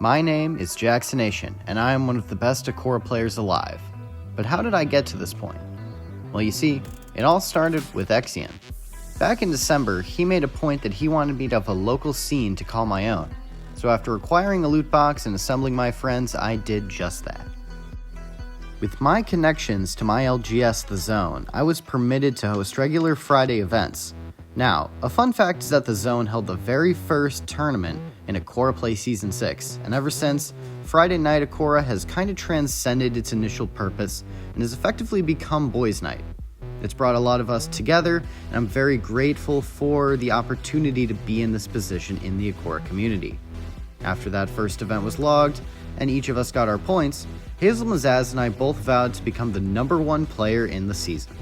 My name is Jacksonation, and I am one of the best Akora players alive. But how did I get to this point? Well, you see, it all started with Exian. Back in December, he made a point that he wanted me to have a local scene to call my own. So after acquiring a loot box and assembling my friends, I did just that. With my connections to my LGS The Zone, I was permitted to host regular Friday events. Now, a fun fact is that The Zone held the very first tournament in Akora Play Season 6, and ever since, Friday Night Akora has kind of transcended its initial purpose and has effectively become Boys' Night. It's brought a lot of us together, and I'm very grateful for the opportunity to be in this position in the Akora community. After that first event was logged, and each of us got our points, Hazel Mazaz and I both vowed to become the #1 player in the season.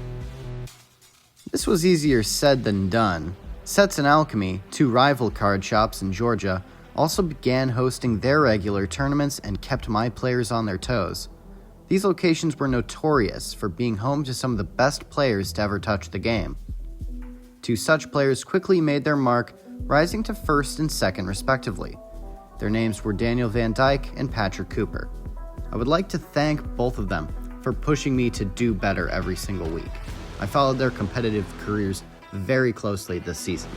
This was easier said than done. Sets and Alchemy, two rival card shops in Georgia, also began hosting their regular tournaments and kept my players on their toes. These locations were notorious for being home to some of the best players to ever touch the game. Two such players quickly made their mark, rising to first and second respectively. Their names were Daniel Van Dyke and Patrick Cooper. I would like to thank both of them for pushing me to do better every single week. I followed their competitive careers very closely this season.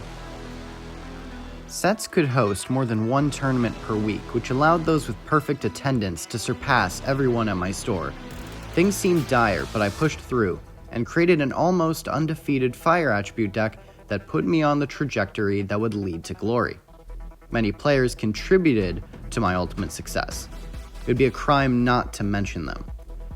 Sets could host more than one tournament per week, which allowed those with perfect attendance to surpass everyone at my store. Things seemed dire, but I pushed through and created an almost undefeated fire attribute deck that put me on the trajectory that would lead to glory. Many players contributed to my ultimate success. It would be a crime not to mention them.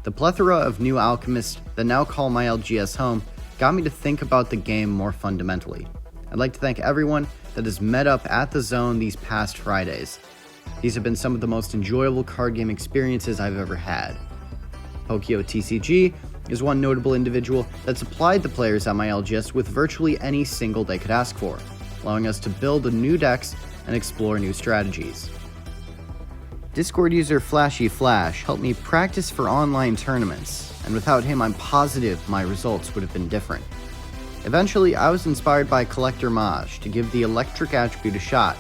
The plethora of new alchemists that now call my LGS home got me to think about the game more fundamentally. I'd like to thank everyone that has met up at the Zone these past Fridays. These have been some of the most enjoyable card game experiences I've ever had. Pokio TCG is one notable individual that supplied the players at my LGS with virtually any single they could ask for, allowing us to build new decks and explore new strategies. Discord user Flashy Flash helped me practice for online tournaments, and without him I'm positive my results would have been different. Eventually, I was inspired by Collector Maj to give the electric attribute a shot,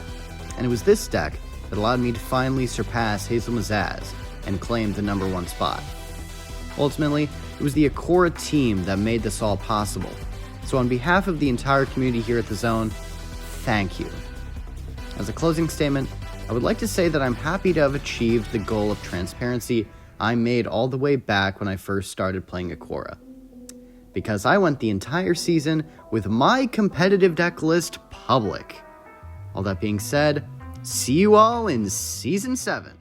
and it was this deck that allowed me to finally surpass Hazel Mazaz and claim the #1 spot. Ultimately, it was the Akora team that made this all possible, so on behalf of the entire community here at The Zone, thank you. As a closing statement, I would like to say that I'm happy to have achieved the goal of transparency I made all the way back when I first started playing Akora. Because I went the entire season with my competitive deck list public. All that being said, see you all in Season 7.